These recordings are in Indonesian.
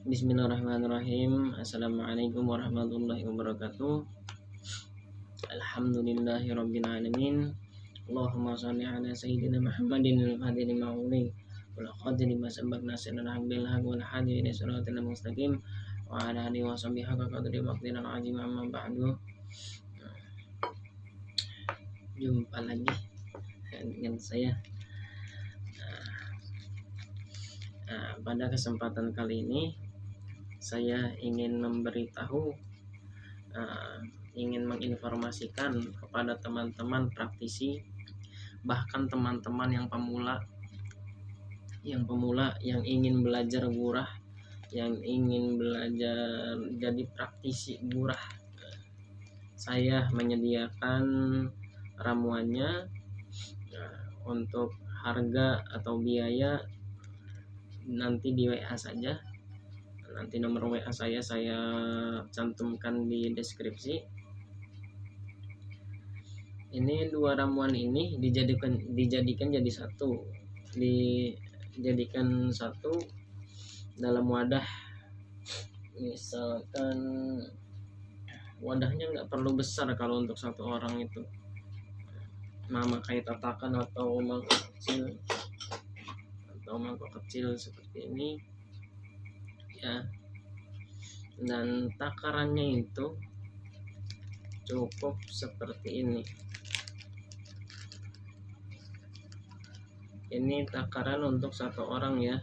Bismillahirrahmanirrahim. Assalamualaikum warahmatullahi wabarakatuh. Alhamdulillahirabbil alamin. Allahumma shalli ala sayyidina Muhammadin al-fatih lima ughliq wal khatimi lima sabaq nasiril haqqi bil haqqi wal hadi ila siratal mustaqim wa ala alihi wa sahbihi haqqa qadri wa miqdaril azim, amma ba'du. Jumpa lagi dengan saya. Pada kesempatan kali ini saya ingin memberitahu, ingin menginformasikan kepada teman-teman praktisi, bahkan teman-teman yang pemula yang ingin belajar gurah, yang ingin belajar jadi praktisi gurah. Saya menyediakan ramuannya. Untuk harga atau biaya nanti di WA saja. Nanti nomor WA saya cantumkan di deskripsi. Ini dua ramuan ini dijadikan jadi satu, dijadikan satu dalam wadah. Misalkan wadahnya nggak perlu besar kalau untuk satu orang itu, memakai tatakan atau mangkok kecil seperti ini ya. Dan takarannya itu cukup seperti ini. Ini takaran untuk satu orang ya.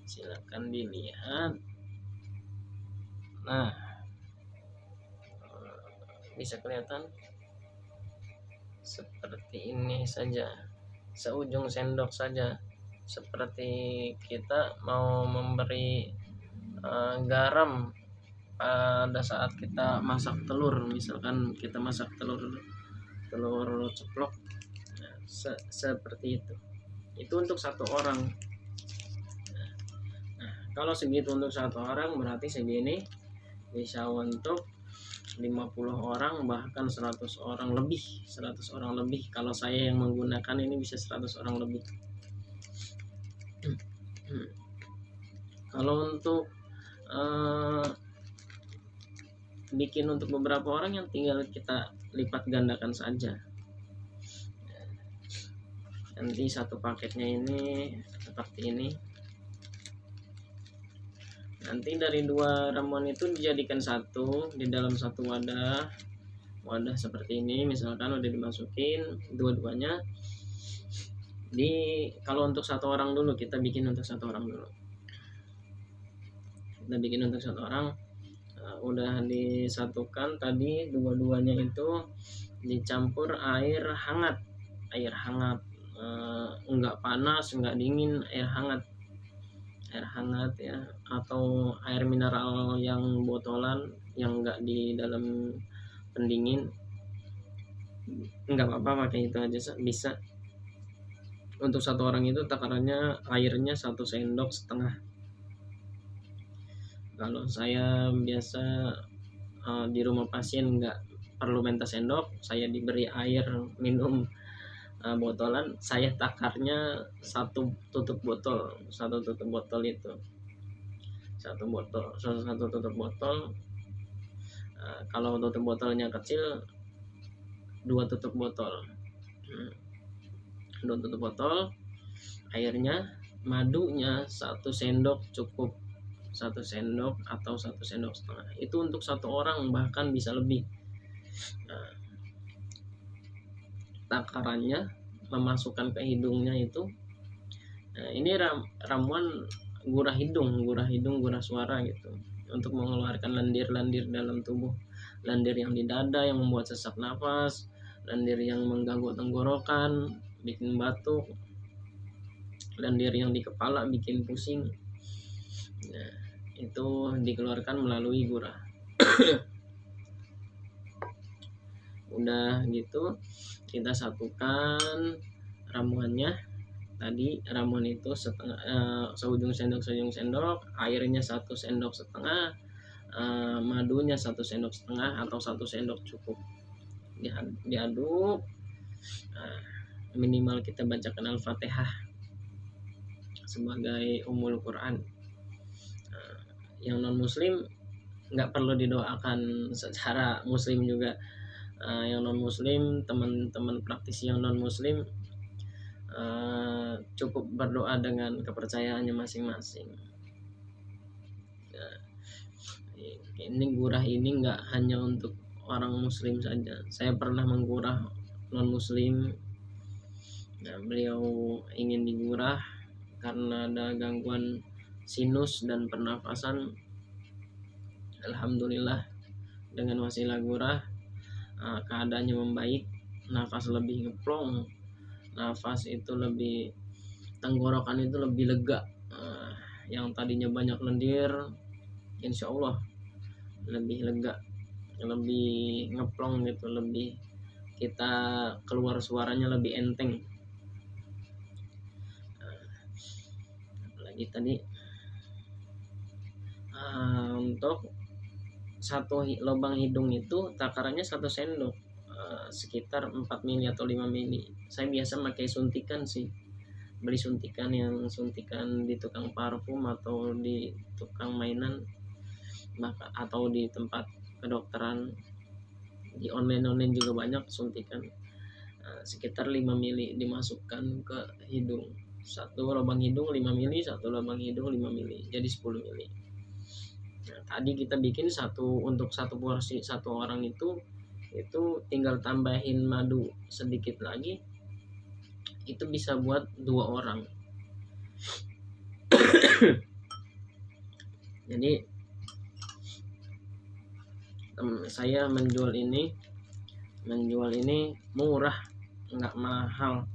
Silakan dilihat. Nah, bisa kelihatan seperti ini saja, seujung sendok saja, seperti kita mau memberi garam pada saat kita masak telur. Misalkan kita masak telur ceplok, seperti itu untuk satu orang. Nah, kalau segitu untuk satu orang berarti segini bisa untuk 50 orang, bahkan 100 orang lebih. Kalau saya yang menggunakan ini bisa 100 orang lebih. Kalau untuk bikin untuk beberapa orang, yang tinggal kita lipat gandakan saja. Nanti satu paketnya ini seperti ini. Nanti dari dua ramuan itu dijadikan satu di dalam satu wadah seperti ini. Misalkan udah dimasukin dua-duanya. Kalau untuk satu orang dulu, kita bikin untuk satu orang dulu. Udah disatukan tadi, dua-duanya itu dicampur air hangat, enggak panas, enggak dingin, air hangat ya, atau air mineral yang botolan yang enggak di dalam pendingin, enggak apa-apa, pakai itu aja bisa. Untuk satu orang itu takarannya airnya 1,5 sendok. Kalau saya biasa di rumah pasien enggak perlu minta sendok, saya diberi air minum botolan, saya takarnya satu tutup botol itu. Satu tutup botol. Kalau tutup botolnya kecil, 2 tutup botol. 2 tutup botol. Airnya, madunya 1 sendok cukup. 1 sendok atau 1,5 sendok. Itu untuk satu orang, bahkan bisa lebih. Takarannya memasukkan ke hidungnya itu. Ini ramuan gurah hidung, gurah suara gitu, untuk mengeluarkan lendir-lendir dalam tubuh, lendir yang di dada yang membuat sesak napas, lendir yang mengganggu tenggorokan, bikin batuk, lendir yang di kepala bikin pusing. Nah, itu dikeluarkan melalui gurah. Udah gitu kita satukan ramuannya. Tadi ramuan itu seujung sendok, airnya 1,5 sendok, madunya 1,5 sendok atau 1 sendok cukup. Diaduk, minimal kita bacakan Al-Fatihah sebagai Ummul Quran. Yang non muslim nggak perlu didoakan secara muslim juga. Yang non muslim, teman-teman praktisi yang non muslim cukup berdoa dengan kepercayaannya masing-masing. Ini gurah ini nggak hanya untuk orang muslim saja. Saya pernah menggurah non muslim. Beliau ingin digurah karena ada gangguan sinus dan pernafasan. Alhamdulillah dengan wasilah gurah keadaannya membaik, nafas lebih ngeplong, nafas itu lebih, tenggorokan itu lebih lega. Yang tadinya banyak lendir, insya Allah lebih lega, lebih ngeplong gitu, lebih kita keluar suaranya lebih enteng. Apalagi tadi untuk satu lubang hidung itu takarannya 1 sendok, sekitar 4 mili atau 5 mili. Saya biasa pakai suntikan sih, beli suntikan yang suntikan di tukang parfum atau di tukang mainan, atau di tempat kedokteran. Di online juga banyak suntikan, sekitar 5 mili dimasukkan ke hidung. Satu lubang hidung 5 mili, satu lubang hidung 5 mili, jadi 10 mili. Tadi kita bikin untuk satu porsi satu orang itu tinggal tambahin madu sedikit lagi, itu bisa buat 2 orang. Jadi saya menjual ini murah, nggak mahal.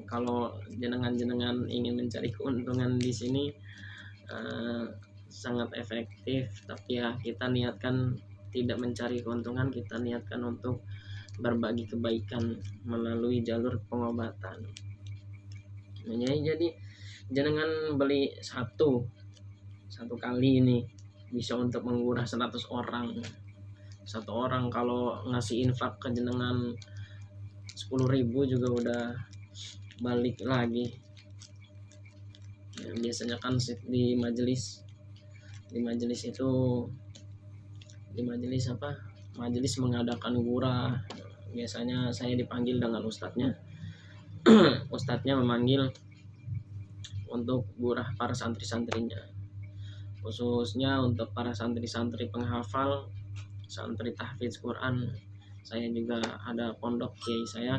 Kalau jenengan ingin mencari keuntungan di sini sangat efektif, tapi ya kita niatkan tidak mencari keuntungan, kita niatkan untuk berbagi kebaikan melalui jalur pengobatan. Jadi jenengan beli satu kali ini bisa untuk menggurah 100 orang. Satu orang kalau ngasih infak ke jenengan 10.000 juga udah balik lagi. Biasanya kan di majelis itu, majelis mengadakan gurah. Biasanya saya dipanggil dengan ustadznya. Ustadznya memanggil untuk gurah para santri-santrinya, khususnya untuk para santri-santri penghafal, santri tahfidz Quran. Saya juga ada pondok kiai saya,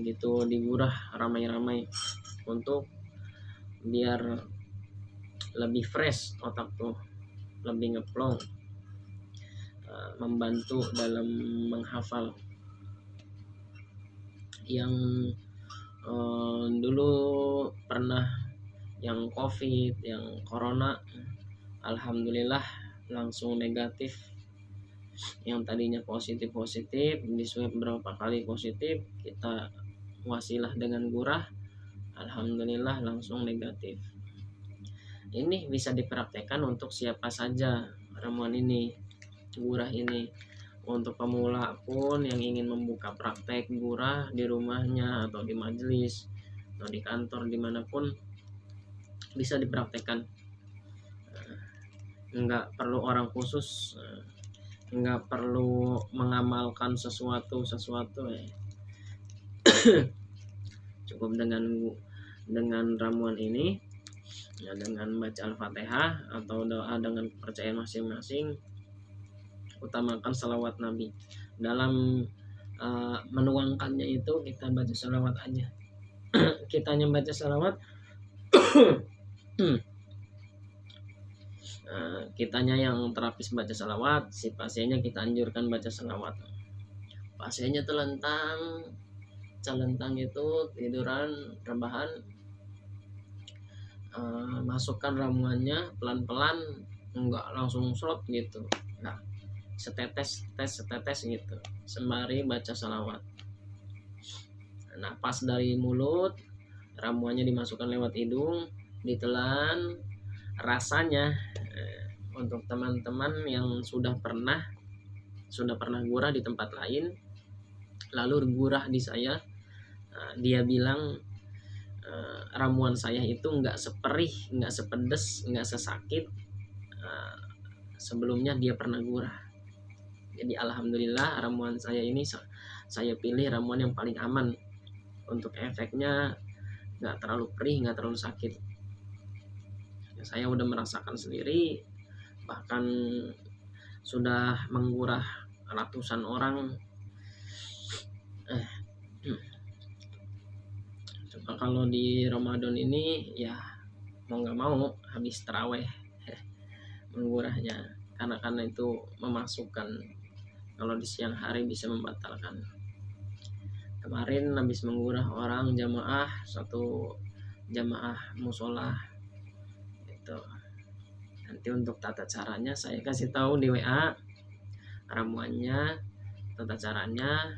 gitu digurah ramai-ramai untuk biar lebih fresh otak tuh, lebih ngeplong, membantu dalam menghafal. Yang dulu pernah yang COVID, yang corona, alhamdulillah langsung negatif. Yang tadinya positif di swab berapa kali positif, kita wasilah dengan gurah, alhamdulillah langsung negatif. Ini bisa dipraktekkan untuk siapa saja ramuan ini, gurah ini. Untuk pemula pun yang ingin membuka praktek gurah di rumahnya atau di majelis atau di kantor, dimanapun bisa dipraktekkan. Nggak perlu orang khusus, nggak perlu mengamalkan sesuatu ya. Cukup dengan ramuan ini ya, dengan baca Al-Fatihah atau doa dengan kepercayaan masing-masing. Utamakan salawat Nabi. Dalam menuangkannya itu kita baca salawat aja. Kitanya baca salawat, kitanya yang terapis baca salawat, si pasiennya kita anjurkan baca salawat. Pasiennya celentang itu tiduran rebahan, masukkan ramuannya pelan-pelan, enggak langsung slot gitu. Nah, setetes gitu sembari baca salawat. Napas dari mulut, ramuannya dimasukkan lewat hidung, ditelan. Rasanya untuk teman-teman yang sudah pernah gurah di tempat lain lalu gurah di saya, dia bilang ramuan saya itu nggak seperih, nggak sepedes, nggak sesakit sebelumnya dia pernah gurah. Jadi alhamdulillah ramuan saya ini saya pilih ramuan yang paling aman untuk efeknya, nggak terlalu perih, nggak terlalu sakit. Saya udah merasakan sendiri, bahkan sudah menggurah ratusan orang. Coba kalau di Ramadan ini ya mau nggak mau habis taraweh menggurahnya, karena itu memasukkan, kalau di siang hari bisa membatalkan. Kemarin habis menggurah orang satu jamaah musola itu. Nanti untuk tata caranya saya kasih tahu di WA, ramuannya, tata caranya,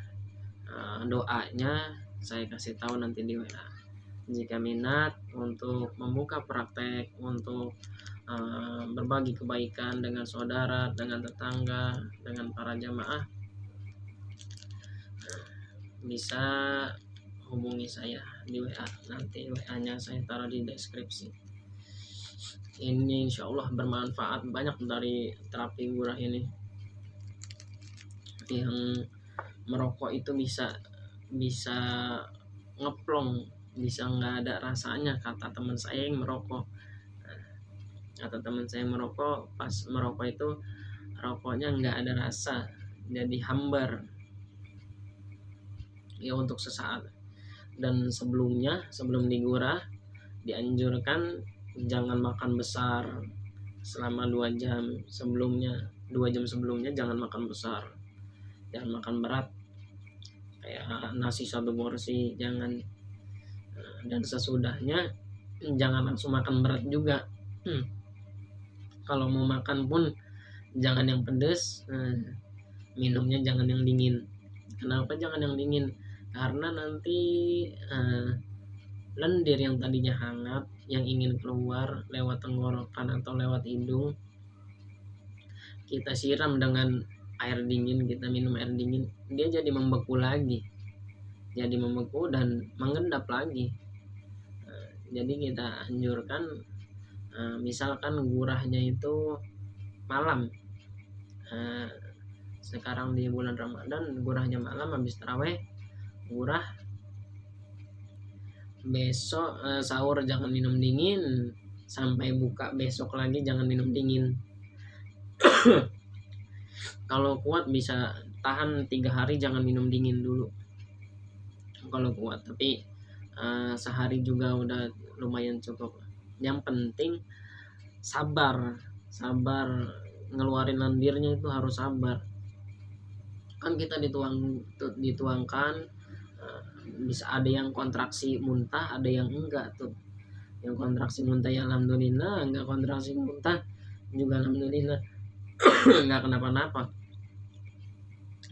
doanya saya kasih tahu nanti di WA. Jika minat untuk membuka praktek, untuk berbagi kebaikan dengan saudara, dengan tetangga, dengan para jamaah, bisa hubungi saya di WA. Nanti WA-nya saya taruh di deskripsi. Ini insya Allah bermanfaat banyak dari terapi gurah ini. Yang merokok itu bisa ngeplong, bisa nggak ada rasanya, kata teman saya yang merokok. Pas merokok itu rokoknya nggak ada rasa, jadi hambar ya untuk sesaat. Dan sebelum digurah dianjurkan jangan makan besar selama 2 jam sebelumnya. 2 jam sebelumnya jangan makan besar, jangan makan berat kayak nasi 1 porsi, jangan. Dan sesudahnya jangan langsung makan berat juga. Kalau mau makan pun jangan yang pedas, minumnya jangan yang dingin. Kenapa jangan yang dingin? Karena nanti lendir yang tadinya hangat, yang ingin keluar lewat tenggorokan atau lewat hidung, kita siram dengan air dingin, kita minum air dingin, dia jadi membeku dan mengendap lagi. Jadi kita anjurkan, misalkan gurahnya itu malam, sekarang di bulan Ramadan gurahnya malam, habis taraweh gurah, besok sahur jangan minum dingin, sampai buka besok lagi jangan minum dingin. Kalau kuat bisa tahan 3 hari jangan minum dingin dulu kalau kuat, tapi sehari juga udah lumayan cukup. Yang penting sabar ngeluarin lendirnya itu harus sabar. Kan kita dituangkan, bisa ada yang kontraksi muntah, ada yang enggak tuh. Yang kontraksi muntah ya alhamdulillah, enggak kontraksi muntah juga alhamdulillah. Enggak kenapa-napa.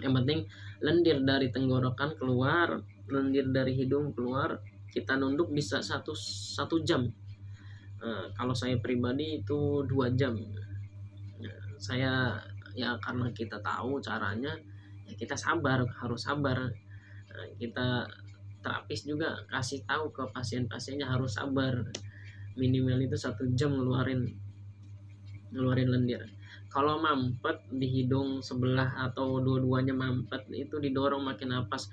Yang penting lendir dari tenggorokan keluar, lendir dari hidung keluar, kita nunduk bisa 1 jam. Kalau saya pribadi itu 2 jam. Saya ya karena kita tahu caranya, ya kita harus sabar. Kita terapis juga kasih tahu ke pasien-pasiennya harus sabar, minimal itu 1 jam ngeluarin lendir. Kalau mampet di hidung sebelah atau dua-duanya mampet, itu didorong makin napas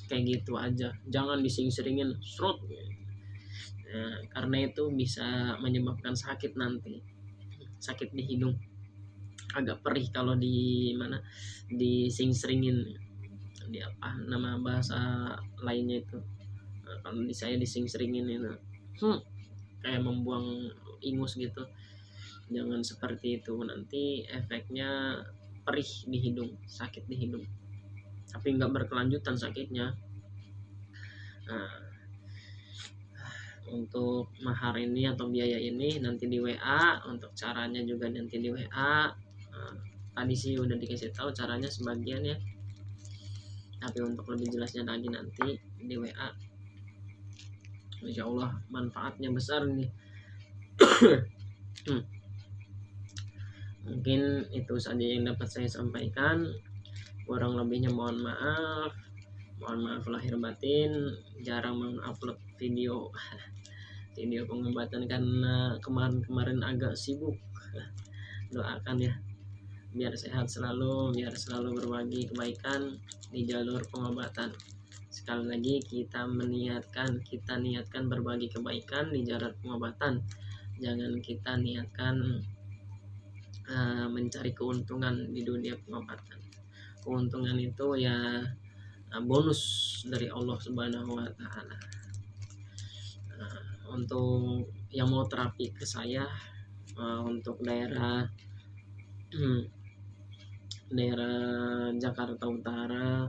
kayak gitu aja, jangan disering-seringin serut. Karena itu bisa menyebabkan sakit nanti, sakit di hidung, agak perih kalau disering-seringin, di apa nama bahasa lainnya itu, kalau di saya disering-seringin itu kayak membuang ingus gitu. Jangan seperti itu, nanti efeknya perih di hidung, sakit di hidung, tapi nggak berkelanjutan sakitnya. Untuk mahar ini atau biaya ini nanti di WA, untuk caranya juga nanti di WA. Tadi sih udah dikasih tahu caranya sebagian ya, tapi untuk lebih jelasnya lagi nanti di WA. Insya Allah manfaatnya besar nih. Mungkin itu saja yang dapat saya sampaikan, kurang lebihnya mohon maaf. Mohon maaf lahir batin, jarang mengupload video video pengobatan karena kemarin-kemarin agak sibuk. Doakan ya, biar sehat selalu, biar selalu berbagi kebaikan di jalur pengobatan. Sekali lagi kita niatkan berbagi kebaikan di jalur pengobatan. Jangan kita niatkan mencari keuntungan di dunia pengobatan. Keuntungan itu ya bonus dari Allah Subhanahu wa taala. Untuk yang mau terapi ke saya, untuk daerah Jakarta Utara,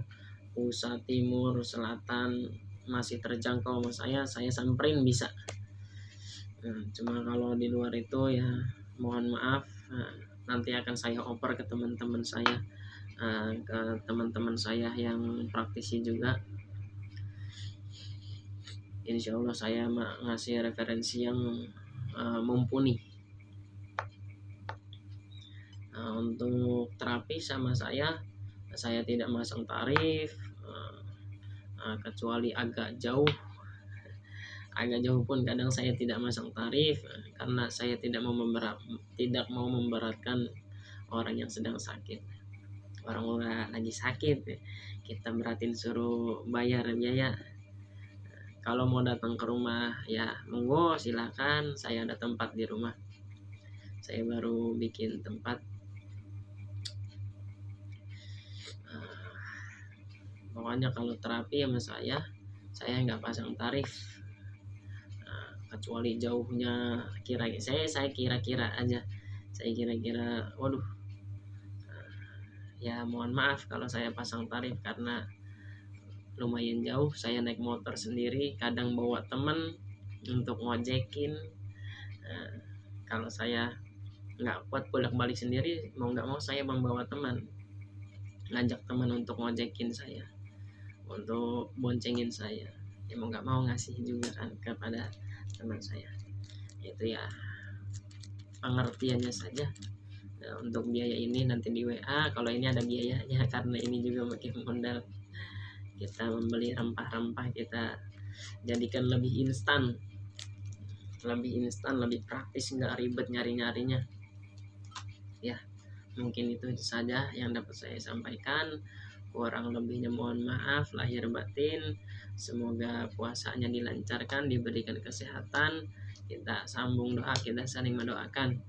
Pusat, Timur, Selatan masih terjangkau sama saya samperin bisa. Cuma kalau di luar itu ya mohon maaf, nanti akan saya oper ke teman-teman saya yang praktisi juga. Insya Allah saya ngasih referensi yang mumpuni. Untuk terapi sama saya tidak masang tarif, kecuali agak jauh pun kadang saya tidak masang tarif, karena saya tidak mau memberatkan orang yang sedang sakit. Orang lagi sakit kita beratin suruh bayar biaya. Kalau mau datang ke rumah ya monggo silakan, saya ada tempat di rumah, saya baru bikin tempat. Pokoknya kalau terapi sama saya nggak pasang tarif, kecuali jauhnya saya kira-kira aja, waduh, ya mohon maaf kalau saya pasang tarif karena lumayan jauh. Saya naik motor sendiri, kadang bawa teman untuk ngojekin. Kalau saya nggak kuat bolak-balik sendiri, mau nggak mau saya membawa teman, ngajak teman untuk ngojekin saya, untuk boncengin saya. Ya mau nggak mau ngasih juga kan kepada teman saya. Itu ya pengertiannya saja. Untuk biaya ini nanti di WA kalau ini ada biayanya, karena ini juga makin modal. Kita membeli rempah-rempah, kita jadikan lebih instan, lebih praktis, nggak ribet nyari-nyarinya. Ya mungkin itu saja yang dapat saya sampaikan. Kurang lebihnya mohon maaf lahir batin. Semoga puasanya dilancarkan, diberikan kesehatan. Kita sambung doa, kita saling mendoakan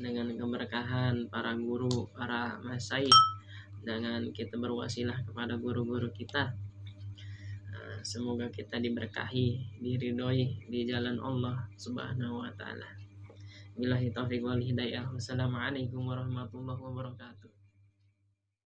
dengan keberkahan para guru, para masyaikh, dengan kita berwasilah kepada guru-guru kita. Semoga kita diberkahi, diridhoi di jalan Allah Subhanahu wa taala. Billahi taufiq wal hidayah. Wassalamualaikum warahmatullahi wabarakatuh.